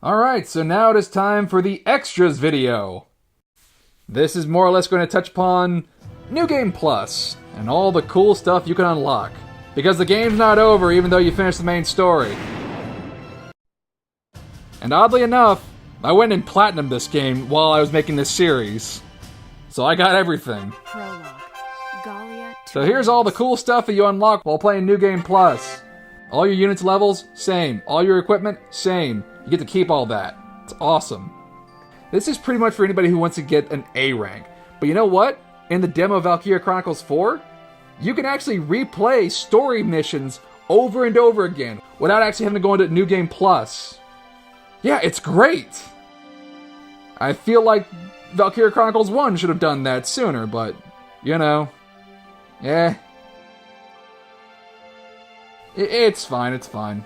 Alright, so now it is time for the extras video. This is more or less going to touch upon New Game Plus and all the cool stuff you can unlock. Because the game's not over even though you finish the main story. And oddly enough, I went and platinumed this game while I was making this series. So I got everything. Prologue. So here's all the cool stuff that you unlock while playing New Game Plus. All your units levels, same. All your equipment, same. You get to keep all that. It's awesome. This is pretty much for anybody who wants to get an A rank. But you know what? In the demo of Valkyria Chronicles 4, you can actually replay story missions over and over again without actually having to go into New Game Plus. Yeah, it's great! I feel like Valkyria Chronicles 1 should have done that sooner, but, you know, it's fine, it's fine.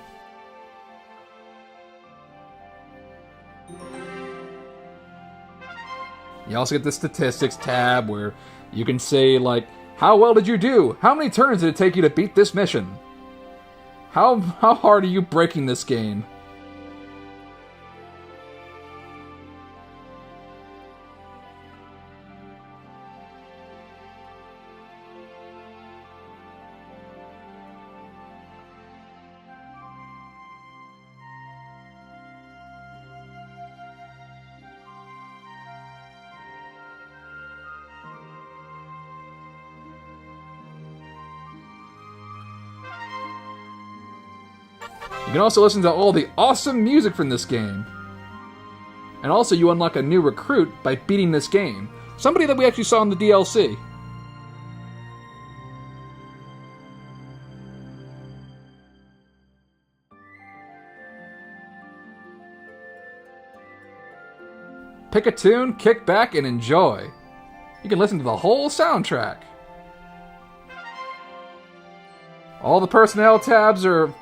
You also get the statistics tab where you can say, like, how well did you do? How many turns did it take you to beat this mission? How hard are you breaking this game? You can also listen to all the awesome music from this game. And also you unlock a new recruit by beating this game. Somebody that we actually saw in the DLC. Pick a tune, kick back, and enjoy. You can listen to the whole soundtrack. All the personnel tabs are...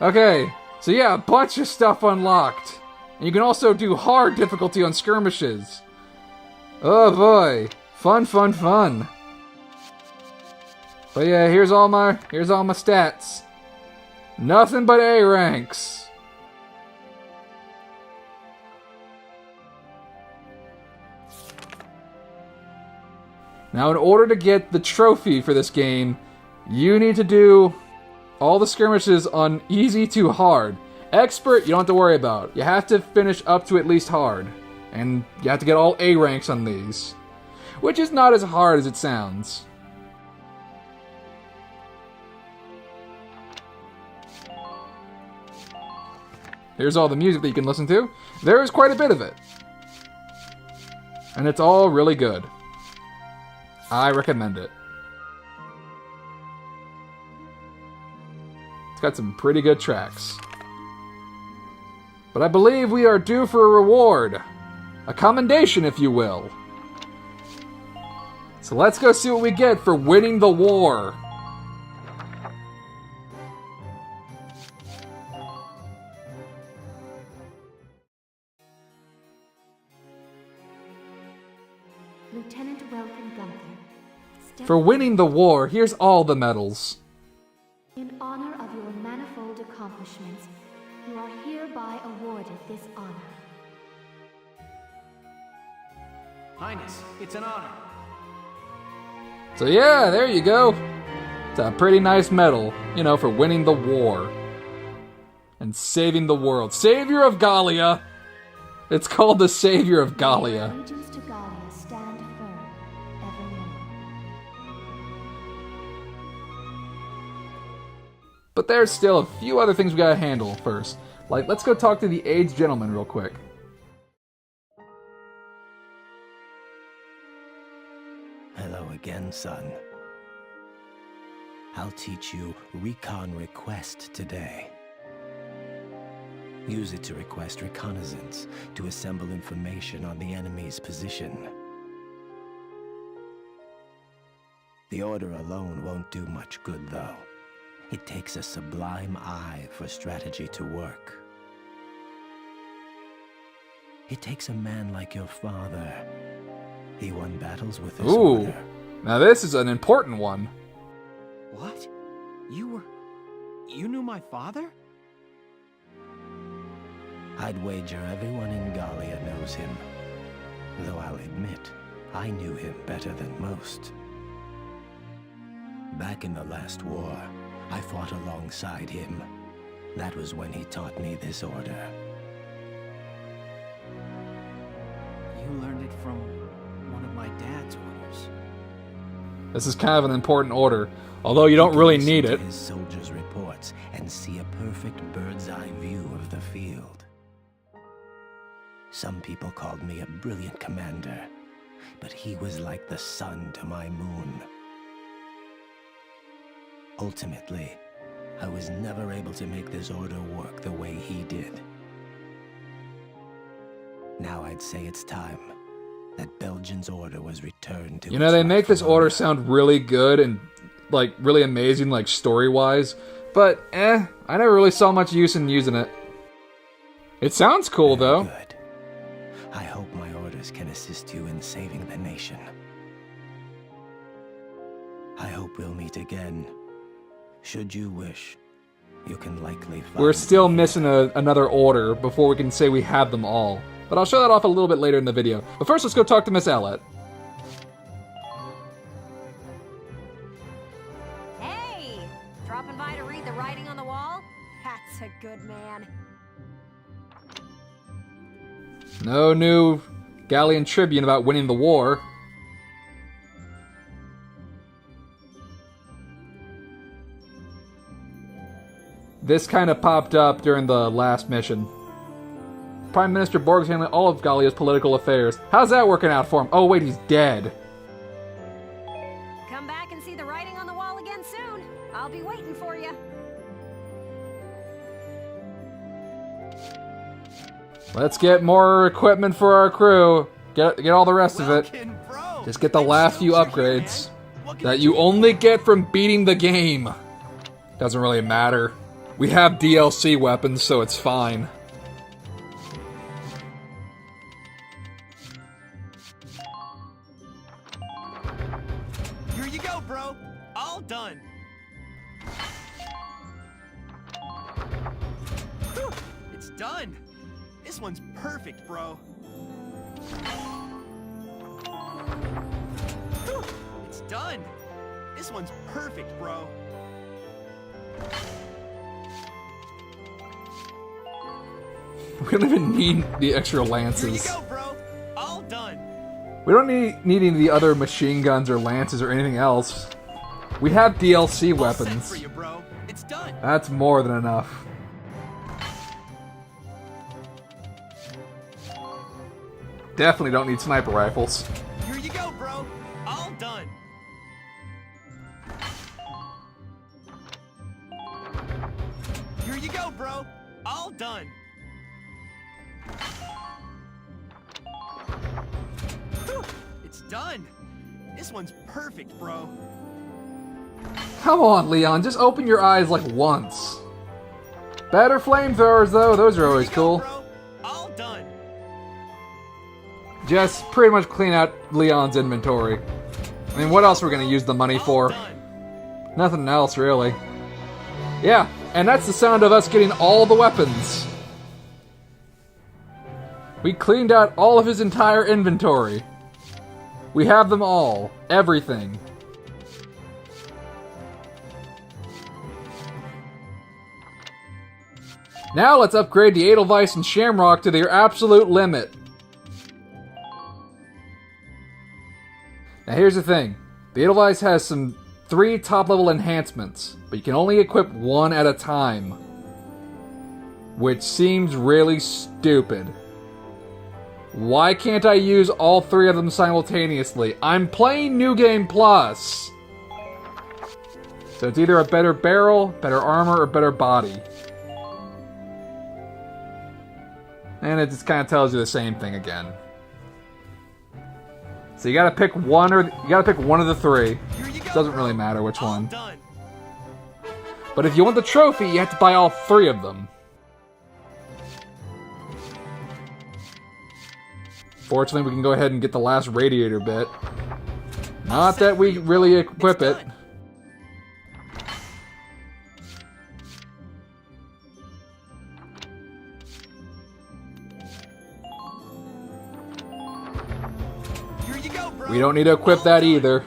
Okay, so yeah, a bunch of stuff unlocked. And you can also do hard difficulty on skirmishes. Oh boy, fun, fun, fun. But yeah, here's all my stats. Nothing but A ranks. Now, in order to get the trophy for this game, you need to do all the skirmishes on easy to hard. Expert, you don't have to worry about. You have to finish up to at least hard. And you have to get all A ranks on these. Which is not as hard as it sounds. Here's all the music that you can listen to. There is quite a bit of it. And it's all really good. I recommend it. It's got some pretty good tracks. But I believe we are due for a reward. A commendation, if you will. So let's go see what we get for winning the war. Lieutenant Welcome Gunther. For winning the war, here's all the medals. In honor of your manifold accomplishments, you are hereby awarded this honor. Highness, it's an honor. So yeah, there you go. It's a pretty nice medal, you know, for winning the war. And saving the world. Savior of Gallia! It's called the Savior of Gallia. Allegiance to Gallia stand firm, evermore. But there's still a few other things we gotta handle first. Like, let's go talk to the aged gentleman real quick. Hello again, son. I'll teach you Recon Request today. Use it to request reconnaissance to assemble information on the enemy's position. The order alone won't do much good, though. It takes a sublime eye for strategy to work. It takes a man like your father. He won battles with this order. Now this is an important one. What? You knew my father? I'd wager everyone in Gallia knows him. Though I'll admit, I knew him better than most. Back in the last war, I fought alongside him. That was when he taught me this order. You learned it from one of my dad's orders. This is kind of an important order, although you don't really need it. His soldiers' reports and see a perfect bird's-eye view of the field. Some people called me a brilliant commander, but he was like the sun to my moon. Ultimately, I was never able to make this order work the way he did. Now I'd say it's time that Belgian's order was returned to. You know, they make this order sound really good and, like, really amazing, like, story-wise, but, I never really saw much use in using it. It sounds cool, though. Good. I hope my orders can assist you in saving the nation. I hope we'll meet again. Should you wish, you can likely find We're still me. missing another order before we can say we have them all. But I'll show that off a little bit later in the video. But first, let's go talk to Miss Ellett. Hey! Dropping by to read the writing on the wall? That's a good man. No new Gallian Tribune about winning the war. This kind of popped up during the last mission. Prime Minister Borg's handling all of Gallia's political affairs. How's that working out for him? Oh wait, he's dead. Come back and see the writing on the wall again soon. I'll be waiting for you. Let's get more equipment for our crew. Get all the rest of it. Welcome, bro. Just get the Thanks last so few much, upgrades man. What can that I you do? only get from beating the game. Doesn't really matter. We have DLC weapons, so it's fine. Here you go, bro. All done. Whew, it's done. This one's perfect, bro. Whew, it's done. This one's perfect, bro. We don't even need the extra Here you lances. go, bro. All done. We don't need any of the other machine guns or lances or anything else. We have DLC All set weapons. for you, bro. It's done. That's more than enough. Definitely don't need sniper rifles. Here you go, bro. All done. Here you go, bro. All done. Whew, it's done. This one's perfect, bro. Come on, Leon, just open your eyes like once. Better flamethrowers, though. Those are always Here you go, cool. bro. All done. Just pretty much clean out Leon's inventory. I mean, what else are we going to use the money All for? done. Nothing else, really. Yeah, and that's the sound of us getting all the weapons. We cleaned out all of his entire inventory. We have them all. Everything. Now let's upgrade the Edelweiss and Shamrock to their absolute limit. Now here's the thing. The Edelweiss has some 3 top-level enhancements, but you can only equip 1 at a time. Which seems really stupid. Why can't I use all 3 of them simultaneously? I'm playing New Game Plus! So it's either a better barrel, better armor, or better body. And it just kind of tells you the same thing again. So you gotta pick one of the 3. Here you go, Doesn't bro. really matter which All one. done. But if you want the trophy, you have to buy all 3 of them. Fortunately, we can go ahead and get the last radiator bit. Not that we really equip it. done. bro. We don't need to equip that either.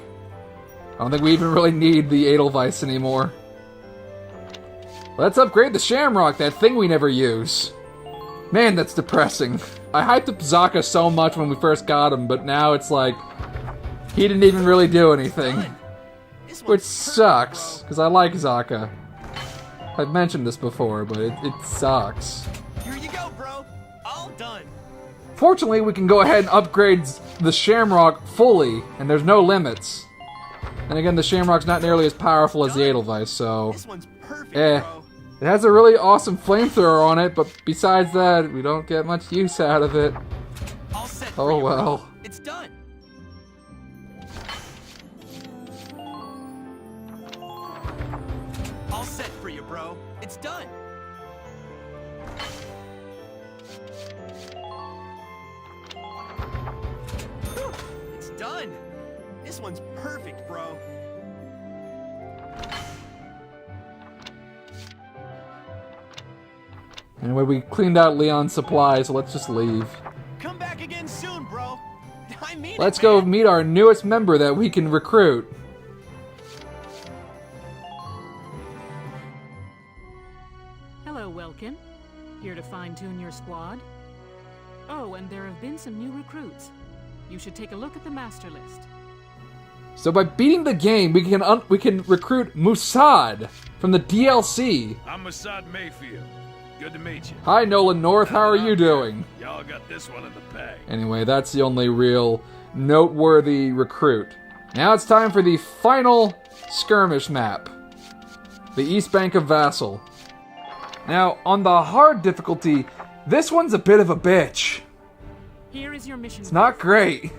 I don't think we even really need the Edelweiss anymore. Let's upgrade the Shamrock, that thing we never use. Man, that's depressing. I hyped up Zaka so much when we first got him, but now it's like, he didn't even really do anything. Which sucks, because I like Zaka. I've mentioned this before, but it sucks. Here you go, bro. All done. Fortunately, we can go ahead and upgrade the Shamrock fully, and there's no limits. And again, the Shamrock's not nearly as powerful as the Edelweiss, so... This one's perfect, bro. It has a really awesome flamethrower on it, but besides that, we don't get much use out of it. All set Oh well. bro. It's done. All set for you, bro. It's done. Whew, it's done. This one's perfect, bro. Anyway, we cleaned out Leon's supply, so let's just leave. Come back again soon, bro. I mean it, Let's go man. meet our newest member that we can recruit. Hello, Welkin. Here to fine-tune your squad? Oh, and there have been some new recruits. You should take a look at the master list. So by beating the game, we can recruit Musad from the DLC. I'm Masad Mayfield. Good to meet you. Hi, Nolan North. How are you doing? Y'all got this one in the bag. Anyway, that's the only real noteworthy recruit. Now it's time for the final skirmish map. The East Bank of Vassal. Now, on the hard difficulty, this one's a bit of a bitch. Here is your mission. It's not great.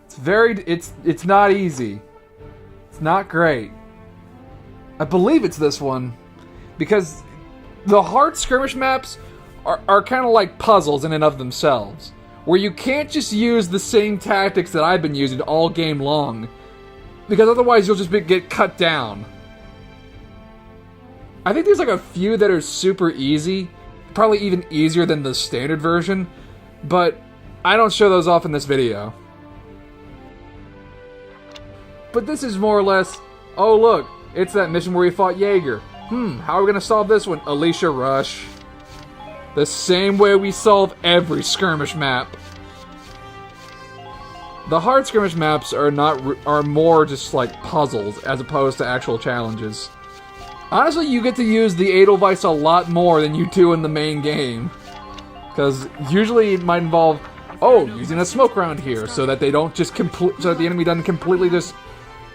It's not easy. It's not great. I believe it's this one. Because the hard skirmish maps are kind of like puzzles in and of themselves. Where you can't just use the same tactics that I've been using all game long. Because otherwise you'll just get cut down. I think there's like a few that are super easy. Probably even easier than the standard version. But I don't show those off in this video. But this is more or less, oh look, it's that mission where we fought Jaeger. How are we gonna solve this one? Alicia Rush. The same way we solve every skirmish map. The hard skirmish maps are more just like puzzles as opposed to actual challenges. Honestly, you get to use the Edelweiss a lot more than you do in the main game. Because usually it might involve, using a smoke round here so that they don't just so that the enemy doesn't completely just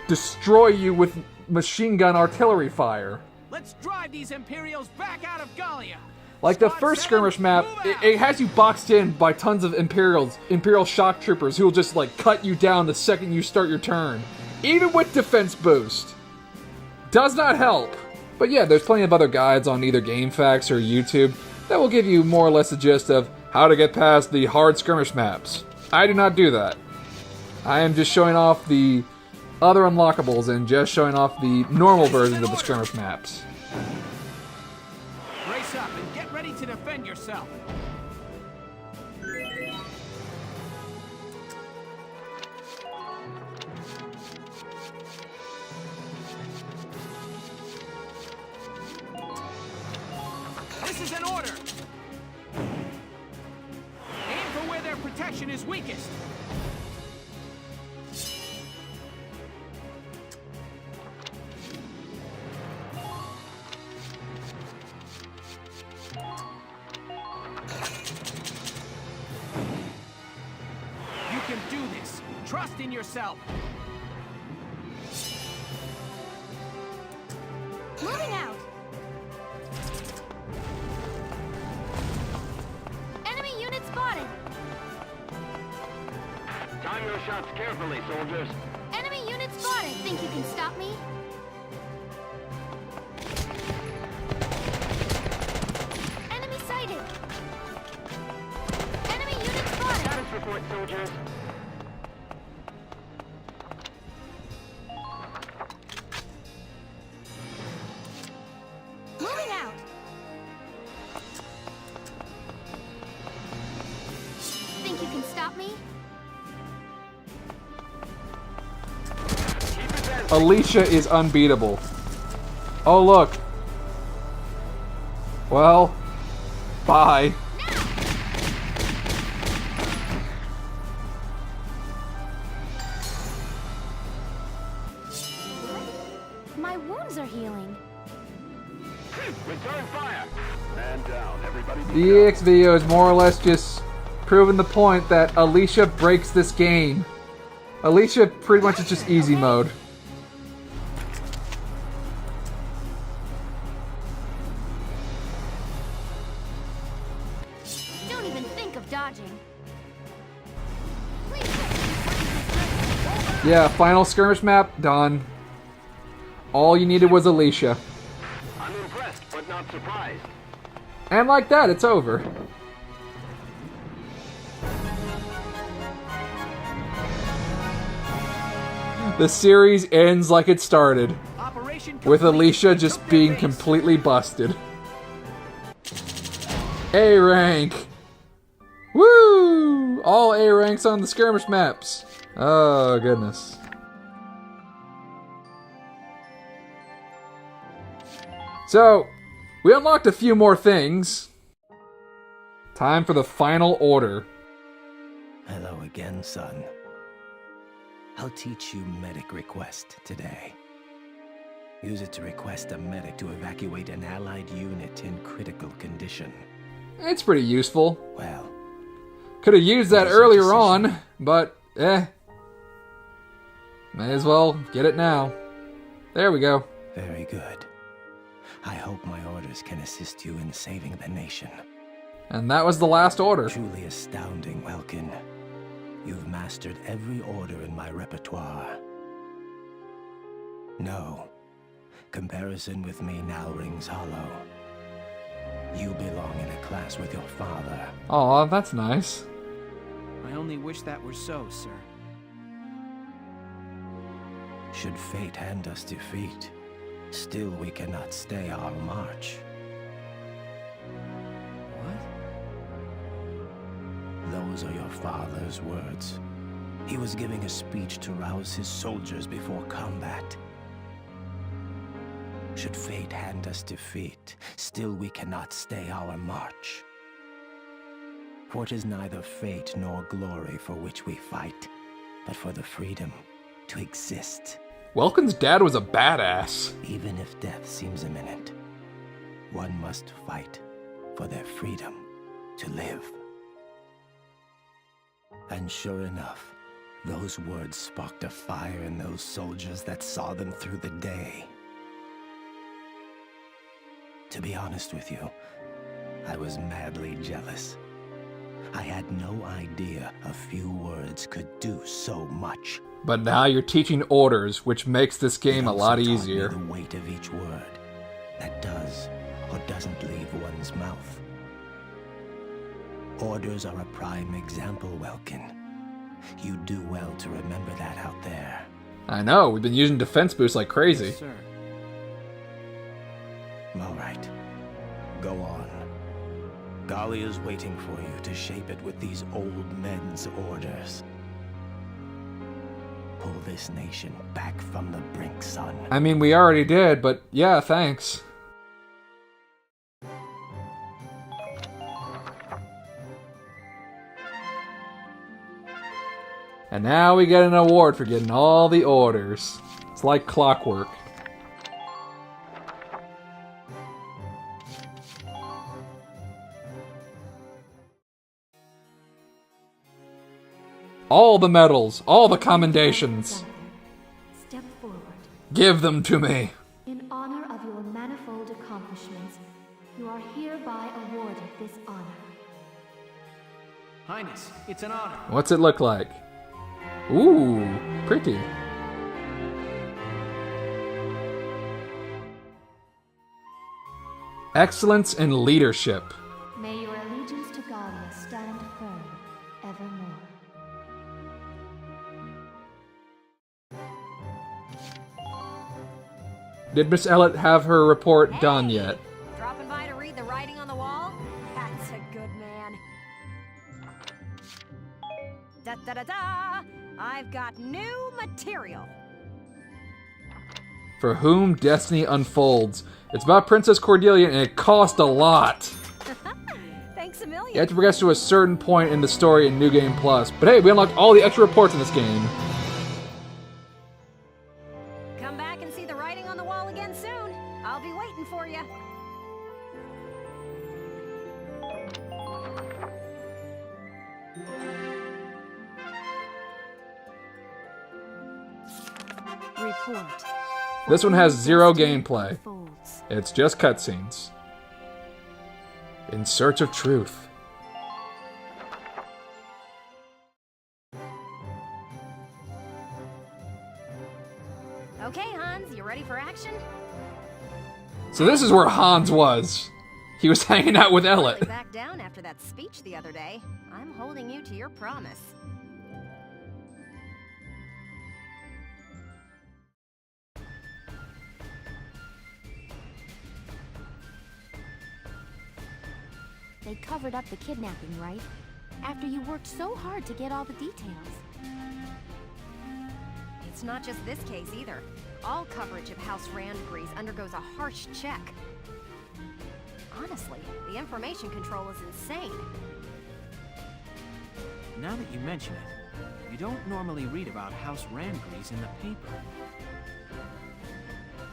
destroy you with machine gun artillery fire. Let's drive these Imperials back out of Gallia. Like the first skirmish map, it has you boxed in by tons of Imperial shock troopers who will just like cut you down the second you start your turn. Even with defense boost. Does not help. But yeah, there's plenty of other guides on either GameFAQs or YouTube that will give you more or less a gist of how to get past the hard skirmish maps. I do not do that. I am just showing off the other unlockables and just showing off the normal versions of the skirmish maps. Brace up and get ready to defend yourself. This is an order. Aim for where their protection is weakest. You can do this. Trust in yourself. Moving out. Enemy unit spotted. Time your shots carefully, soldiers. Enemy unit spotted. Think you can stop me? Enemy sighted. Enemy unit spotted. Status report, soldiers. Moving out. Think you can stop me? Alicia is unbeatable. Oh, look. Well, bye. My wounds are healing. Return fire! Man down, everybody. The EX video is more or less just proving the point that Alicia breaks this game. Alicia pretty much is just easy mode. Don't even think of dodging. Yeah, final skirmish map, done. All you needed was Alicia. I'm impressed, but not surprised. And like that, it's over. The series ends like it started, with Alicia just being completely busted. A rank! Woo! All A ranks on the skirmish maps. Oh, goodness. So, we unlocked a few more things. Time for the final order. Hello again, son. I'll teach you medic request today. Use it to request a medic to evacuate an allied unit in critical condition. It's pretty useful. Well, Could have used that earlier on, but may as well get it now. There we go. very good. I hope my orders can assist you in saving the nation. And that was the last order. Truly astounding, Welkin. You've mastered every order in my repertoire. No. Comparison with me now rings hollow. You belong in a class with your father. Aw, that's nice. I only wish that were so, sir. Should fate hand us defeat, still we cannot stay our march. What? Those are your father's words. He was giving a speech to rouse his soldiers before combat. Should fate hand us defeat, still we cannot stay our march. For it is neither fate nor glory for which we fight, but for the freedom to exist. Welkin's dad was a badass. Even if death seems imminent, one must fight for their freedom to live. And sure enough, those words sparked a fire in those soldiers that saw them through the day. To be honest with you, I was madly jealous. I had no idea a few words could do so much. But now you're teaching orders, which makes this game a lot It also taught me easier. the weight of each word that does or doesn't leave one's mouth. Orders are a prime example, Welkin. You do well to remember that out there. I know, we've been using defense boosts like crazy. Sir. All right, go on. Gali is waiting for you to shape it with these old men's orders. Pull this nation back from the brink, son. I mean, we already did, but yeah, thanks. And now we get an award for getting all the orders. It's like clockwork. All the medals, all the commendations. Step forward. Give them to me. In honor of your manifold accomplishments, you are hereby awarded this honor. Highness, it's an honor. What's it look like? Ooh, pretty. Excellence in leadership. May your allegiance to Galia stand firm evermore. Did Miss Ellett have her report done yet? Dropping by to read the writing on the wall? That's a good man. Da-da-da-da! I've got new material. For Whom Destiny Unfolds. It's about Princess Cordelia, and it cost a lot. Thanks a million. You have to progress to a certain point in the story in New Game Plus. But hey, we unlocked all the extra reports in this game. Come back and see the writing on the wall again soon. I'll be waiting for you. Report. This one has zero gameplay. It's just cutscenes. In Search of Truth. Okay, Hans, you ready for action? So this is where Hans was. He was hanging out with Ellet. Really back down after that speech the other day. I'm holding you to your promise. They covered up the kidnapping, right? After you worked so hard to get all the details. It's not just this case either. All coverage of House Randgrease undergoes a harsh check. Honestly, the information control is insane. Now that you mention it, you don't normally read about House Randgrease in the paper.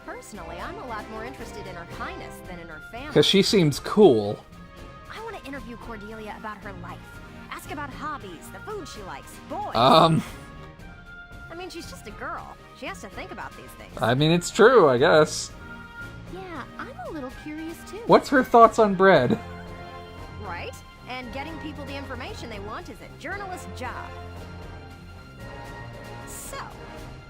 Personally, I'm a lot more interested in Her Highness than in her family. Because she seems cool. I want to interview Cordelia about her life. Ask about hobbies, the food she likes, boys. I mean, she's just a girl. She has to think about these things. I mean, it's true, I guess. Yeah, I'm a little curious too. What's her thoughts on bread? Right? And getting people the information they want is a journalist's job. So,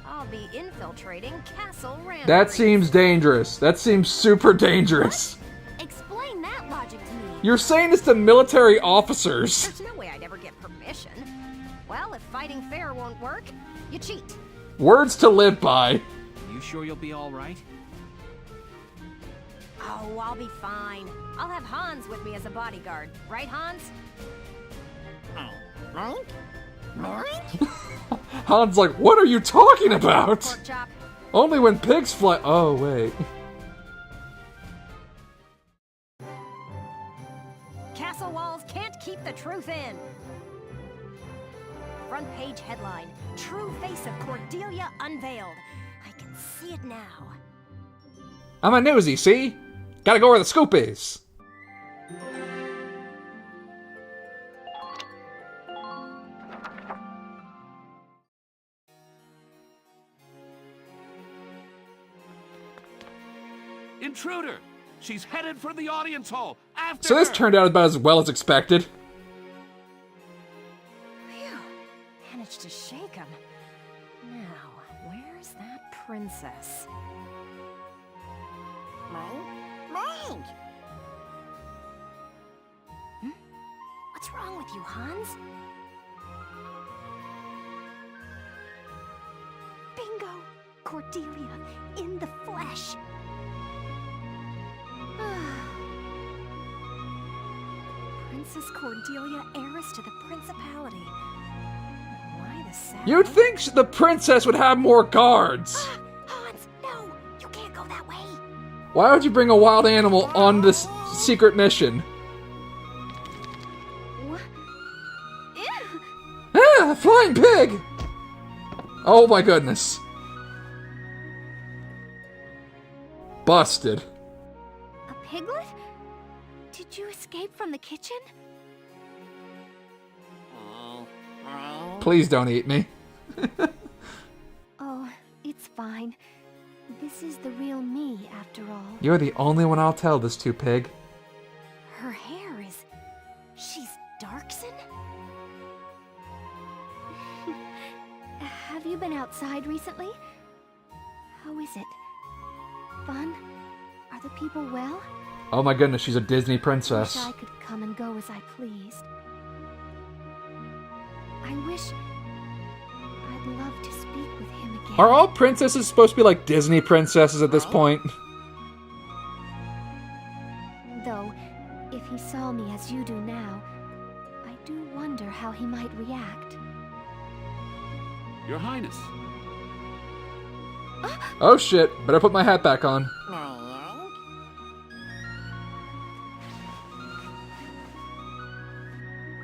I'll be infiltrating Castle Randgrease. That seems dangerous. That seems super dangerous. Explain that logic to me. You're saying this to military officers. There's no way I'd ever get permission. Well, if fighting fair won't work, you cheat. Words to live by. You sure you'll be all right? Oh, I'll be fine. I'll have Hans with me as a bodyguard. Right, Hans? Han's like, what are you talking about? Pork chop. Only when pigs fly. Oh, wait. Castle walls can't keep the truth in. Front page headline. True face of Cordelia unveiled. I can see it now. I'm a newsie, see? Gotta go where the scoop is. Intruder! She's headed for the audience hall! After So this her! turned out about as well as expected. Phew. Managed to shake him. Now, where's that princess? Mine? What's wrong with you, Hans? Bingo! Cordelia in the flesh! Princess Cordelia, heiress to the principality. Why the sad... You'd think the princess would have more guards. Hans, no! You can't go that way! Why would you bring a wild animal on this secret mission? What? Ew. Ah, a flying pig! Oh my goodness. Busted. A piglet? Did you escape from the kitchen? Please don't eat me. Oh, it's fine. This is the real me, after all. You're the only one I'll tell this to, pig. Her hair is... she's Darkson? Have you been outside recently? How is it? Fun? Are the people well? Oh my goodness, she's a Disney princess. Wish I could come and go as I pleased. I wish I'd love to speak with him again. Are all princesses supposed to be like Disney princesses at this point? Though, if he saw me as you do now, I do wonder how he might react. Your Highness. Oh shit, better put my hat back on.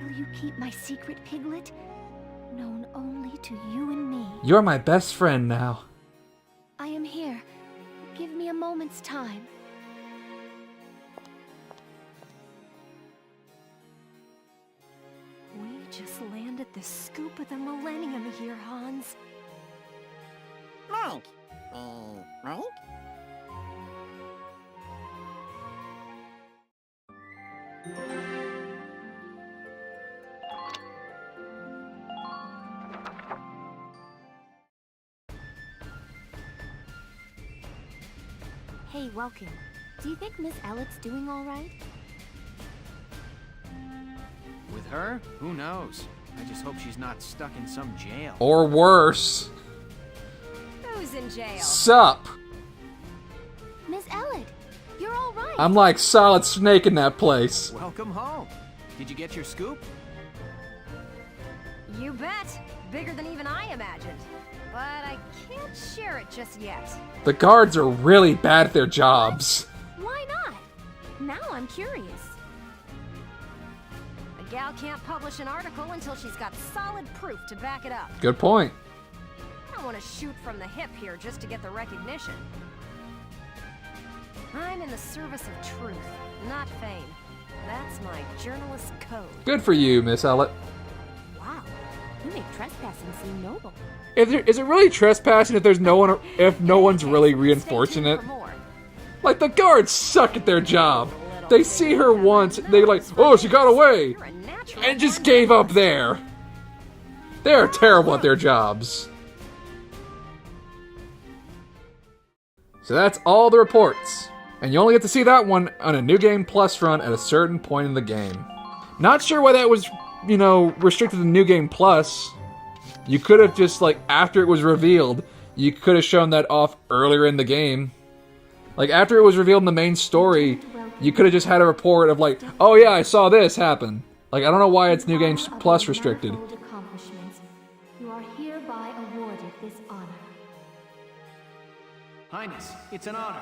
Will you keep my secret, Piglet? Known only to you and me. You're my best friend now. I am here. Give me a moment's time. We just landed the scoop of the millennium here, Hans. Mike. Mike? Hey, Welkin. Do you think Miss Elliot's doing all right? With her? Who knows? I just hope she's not stuck in some jail. Or worse. Who's in jail? Sup? Miss Elliot, you're all right. I'm like Solid Snake in that place. Welcome home. Did you get your scoop? You bet. Bigger than even I imagined. But I can't share it just yet. The guards are really bad at their jobs. Why not? Now I'm curious. A gal can't publish an article until she's got solid proof to back it up. Good point. I don't want to shoot from the hip here just to get the recognition. I'm in the service of truth, not fame. That's my journalist code. Good for you, Miss Ellett. Wow, you make trespassing seem noble. Is it really trespassing if there's no one, if no one's really reinforcing it? For more. Like, the guards suck at their job. They see her once, they're like, oh, she got away, You're a natural and just born gave up journalist. there. They're terrible at their jobs. So that's all the reports. And you only get to see that one on a New Game Plus run at a certain point in the game. Not sure why that was, restricted to New Game Plus. You could have just, after it was revealed, you could have shown that off earlier in the game. Like, after it was revealed in the main story, you could have just had a report of oh yeah, I saw this happen. I don't know why it's New Game Plus restricted. Manifold accomplishments, you are hereby awarded this honor. Highness, it's an honor.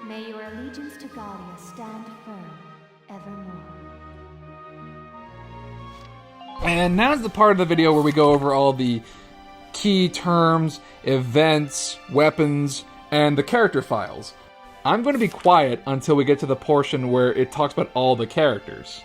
May your allegiance to Galia stand firm evermore. And now's the part of the video where we go over all the key terms, events, weapons, and the character files. I'm going to be quiet until we get to the portion where it talks about all the characters.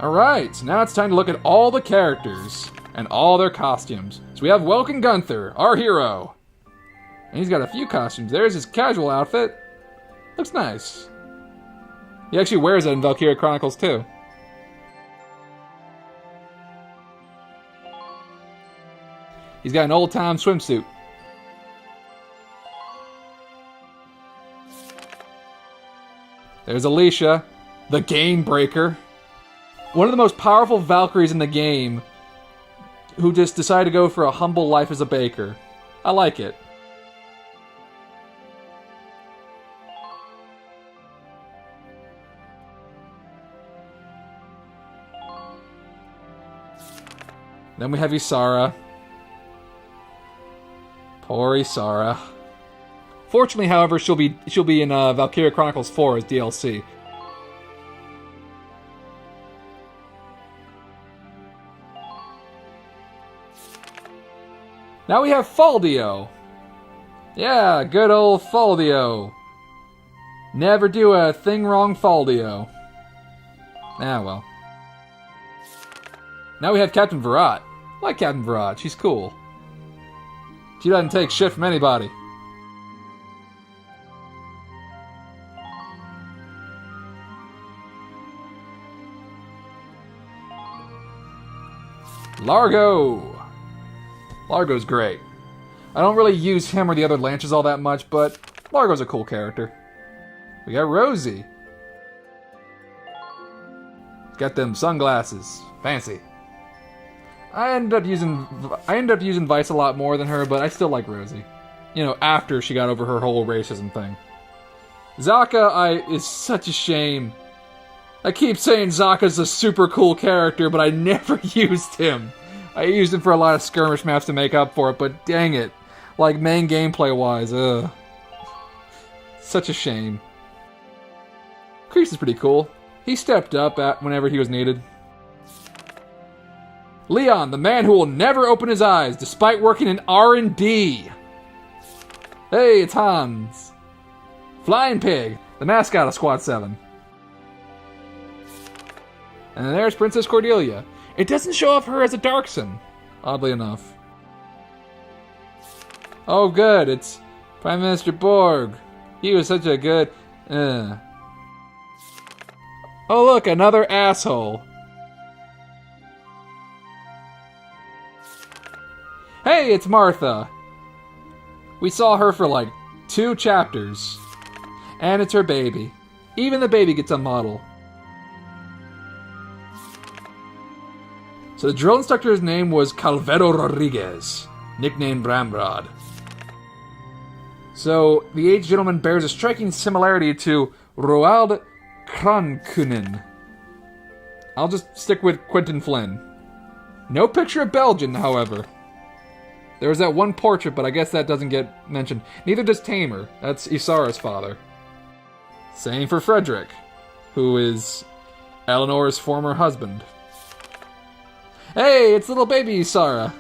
Alright, so now it's time to look at all the characters and all their costumes. So we have Welkin Gunther, our hero. And he's got a few costumes. There's his casual outfit. Looks nice. He actually wears it in Valkyria Chronicles too. He's got an old-time swimsuit. There's Alicia, the Game Breaker. One of the most powerful Valkyries in the game, who just decided to go for a humble life as a baker. I like it. Then we have Isara. Poor Isara. Fortunately, however, she'll be in Valkyria Chronicles 4 as DLC. Now we have Faldio. Yeah, good old Faldio. Never do a thing wrong, Faldio. Ah, well. Now we have Captain Virat. I like Captain Virat. She's cool. She doesn't take shit from anybody. Largo! Largo's great. I don't really use him or the other Lancers all that much, but Largo's a cool character. We got Rosie. Got them sunglasses. Fancy. I ended up using Vice a lot more than her, but I still like Rosie. You know, after she got over her whole racism thing. Zaka is such a shame. I keep saying Zaka's a super cool character, but I never used him. I used him for a lot of skirmish maps to make up for it, but dang it. Like, main gameplay-wise, such a shame. Kreese is pretty cool. He stepped up whenever he was needed. Leon, the man who will never open his eyes despite working in R&D. Hey, it's Hans. Flying Pig, the mascot of Squad 7. And there's Princess Cordelia. It doesn't show off her as a Darkson, oddly enough. Oh good, it's Prime Minister Borg. He was such a good... Oh look, another asshole. Hey, it's Martha. We saw her for like 2 chapters. And it's her baby. Even the baby gets a model. So the drill instructor's name was Calvero Rodriguez, nicknamed Ramrod. So the aged gentleman bears a striking similarity to Roald Kronkunen. I'll just stick with Quentin Flynn. No picture of Belgian, however. There was that one portrait, but I guess that doesn't get mentioned. Neither does Tamer. That's Isara's father. Same for Frederick, who is Eleanor's former husband. Hey, it's little baby Isara.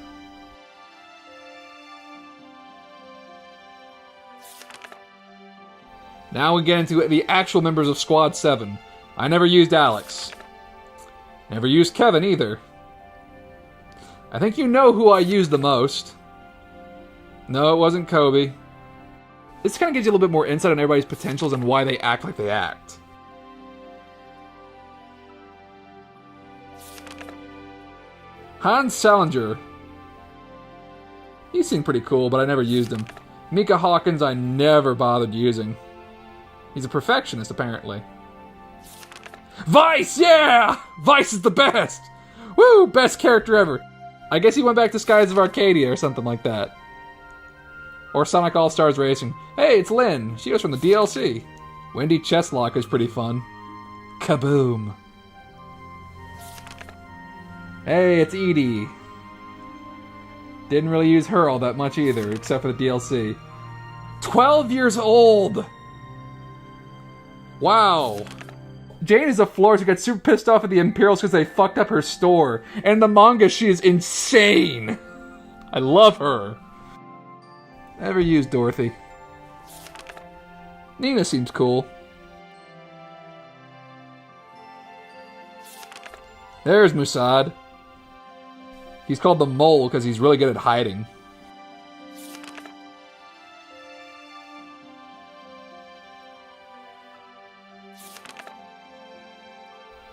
Now we get into the actual members of Squad 7. I never used Alex. Never used Kevin either. I think you know who I used the most. No, it wasn't Kobe. This kind of gives you a little bit more insight on everybody's potentials and why they act like they act. Hans Salinger. He seemed pretty cool, but I never used him. Mika Hawkins I never bothered using. He's a perfectionist, apparently. Vice, yeah! Vice is the best! Woo, best character ever. I guess he went back to Skies of Arcadia or something like that. Or Sonic All-Stars Racing. Hey, it's Lynn. She was from the DLC. Wendy Chestlock is pretty fun. Kaboom. Hey, it's Edie. Didn't really use her all that much either, except for the DLC. 12 years old! Wow. Jane is a florist who gets super pissed off at the Imperials because they fucked up her store. And in the manga, she is insane. I love her. Never used Dorothy. Nina seems cool. There's Musad. He's called the Mole because he's really good at hiding.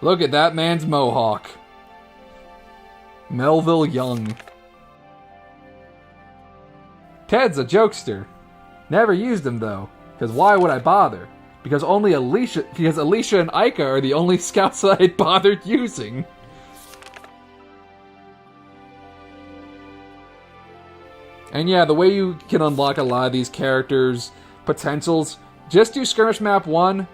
Look at that man's mohawk. Melville Young. Ted's a jokester. Never used him though, because why would I bother? Because Alicia and Aika are the only scouts that I bothered using. And yeah, the way you can unlock a lot of these characters' potentials, just do Skirmish Map 1.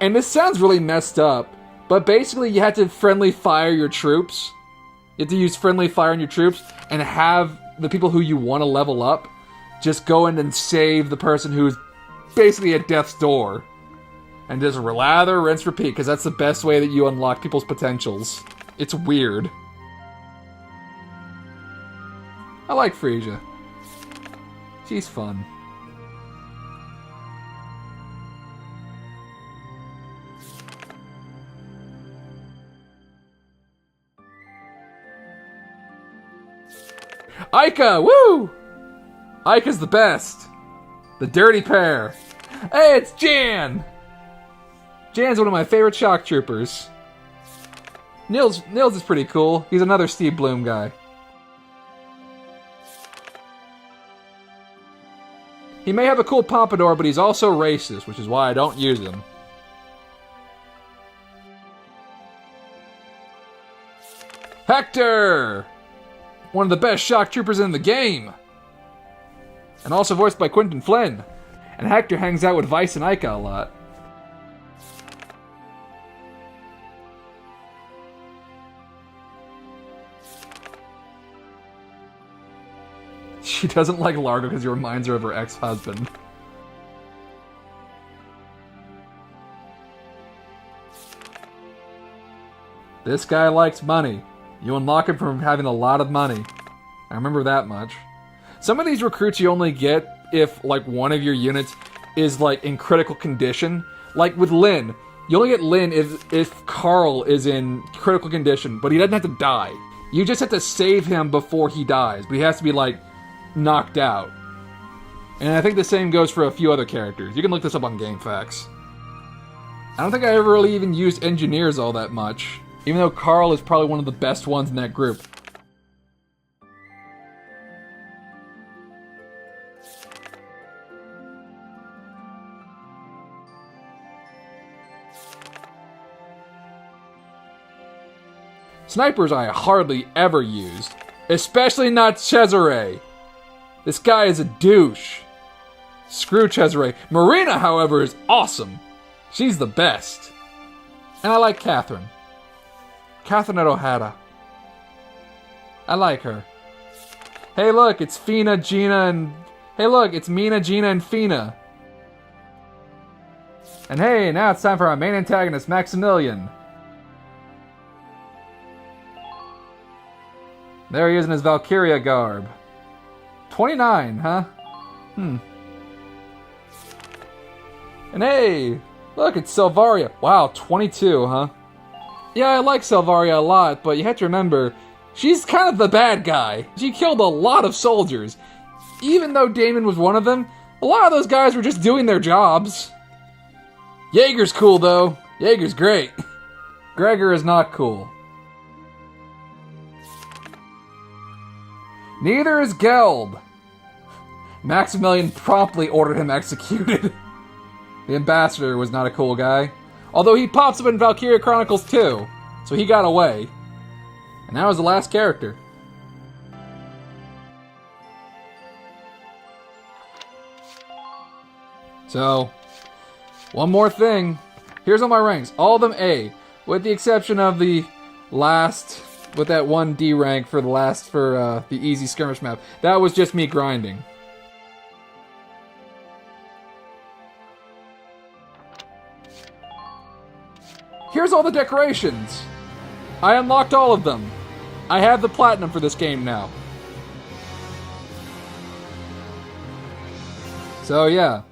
And this sounds really messed up, but basically you have to friendly fire your troops. You have to use friendly fire on your troops and have the people who you want to level up just go in and save the person who's basically at death's door. And just lather, rinse, repeat, because that's the best way that you unlock people's potentials. It's weird. I like Frisia. She's fun. Aika! Woo! Aika's the best. The dirty pair. Hey, it's Jan! Jan's one of my favorite shock troopers. Nils is pretty cool. He's another Steve Bloom guy. He may have a cool pompadour, but he's also racist, which is why I don't use him. Hector! One of the best shock troopers in the game! And also voiced by Quentin Flynn. And Hector hangs out with Vice and Ica a lot. She doesn't like Largo because he reminds her of her ex-husband. This guy likes money. You unlock him from having a lot of money. I remember that much. Some of these recruits you only get if, like, one of your units is, like, in critical condition. Like with Lynn. You only get Lynn if Carl is in critical condition, but he doesn't have to die. You just have to save him before he dies, but he has to be, like, knocked out. And I think the same goes for a few other characters. You can look this up on GameFAQs. I don't think I ever really even used engineers all that much, even though Carl is probably one of the best ones in that group. Snipers I hardly ever used, especially not Cesare. This guy is a douche. Screw Cesare. Marina, however, is awesome. She's the best. And I like Catherine. Catherine O'Hara. I like her. Hey look, it's Fina, Gina, and... Hey look, it's Mina, Gina, and Fina. And hey, now it's time for our main antagonist, Maximilian. There he is in his Valkyria garb. 29, huh? And hey, look, it's Selvaria. Wow, 22, huh? Yeah, I like Selvaria a lot, but you have to remember, she's kind of the bad guy. She killed a lot of soldiers. Even though Damon was one of them, a lot of those guys were just doing their jobs. Jaeger's cool, though. Jaeger's great. Gregor is not cool. Neither is Geld. Maximilian promptly ordered him executed. The ambassador was not a cool guy. Although he pops up in Valkyria Chronicles too, so he got away. And that was the last character. So, one more thing. Here's all my ranks. All of them A, with the exception of the last... with that one D rank for the easy skirmish map. That was just me grinding. Here's all the decorations. I unlocked all of them. I have the platinum for this game now. So yeah,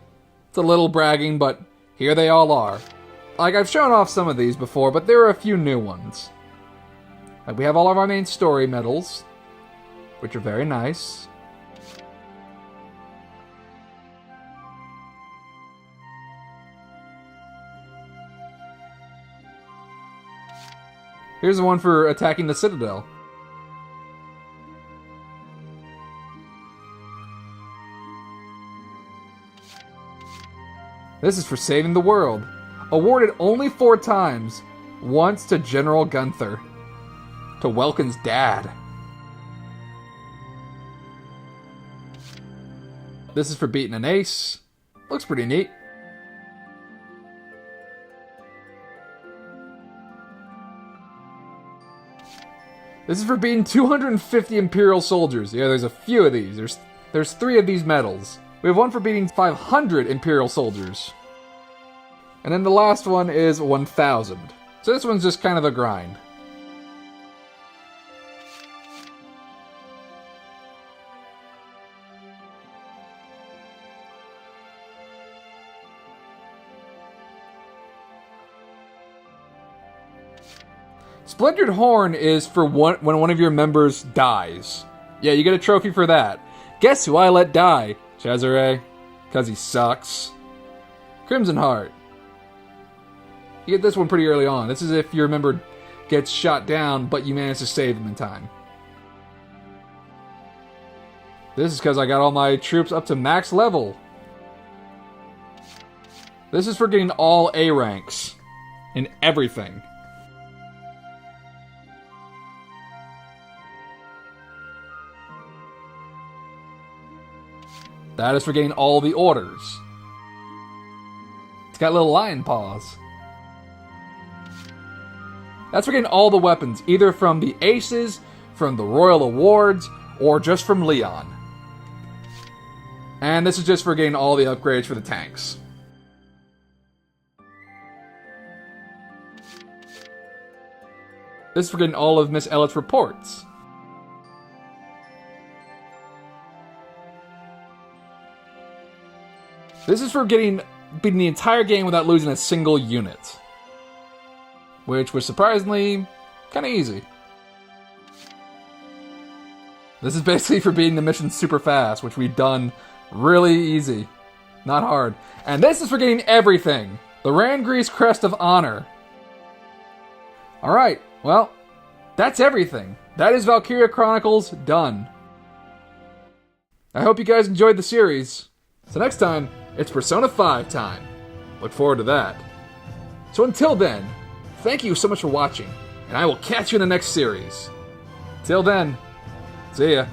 it's a little bragging, but here they all are. Like, I've shown off some of these before, but there are a few new ones. Like, we have all of our main story medals, which are very nice. Here's the one for attacking the Citadel. This is for saving the world. Awarded only 4 times. Once to General Gunther. To Welkin's dad. This is for beating an ace. Looks pretty neat. This is for beating 250 Imperial soldiers. Yeah, there's a few of these. There's 3 of these medals. We have one for beating 500 Imperial soldiers. And then the last one is 1,000. So this one's just kind of a grind. Splintered Horn is for when one of your members dies. Yeah, you get a trophy for that. Guess who I let die? Cesare. Because he sucks. Crimson Heart. You get this one pretty early on. This is if your member gets shot down, but you manage to save them in time. This is because I got all my troops up to max level. This is for getting all A ranks in everything. That is for getting all the orders. It's got little lion paws. That's for getting all the weapons, either from the Aces, from the Royal Awards, or just from Leon. And this is just for getting all the upgrades for the tanks. This is for getting all of Miss Ellet's reports. This is for beating the entire game without losing a single unit. Which was surprisingly kind of easy. This is basically for beating the mission super fast, which we've done really easy. Not hard. And this is for getting everything. The Rangrease Crest of Honor. Alright, well, that's everything. That is Valkyria Chronicles done. I hope you guys enjoyed the series. So next time, it's Persona 5 time. Look forward to that. So until then, thank you so much for watching, and I will catch you in the next series. Till then, see ya.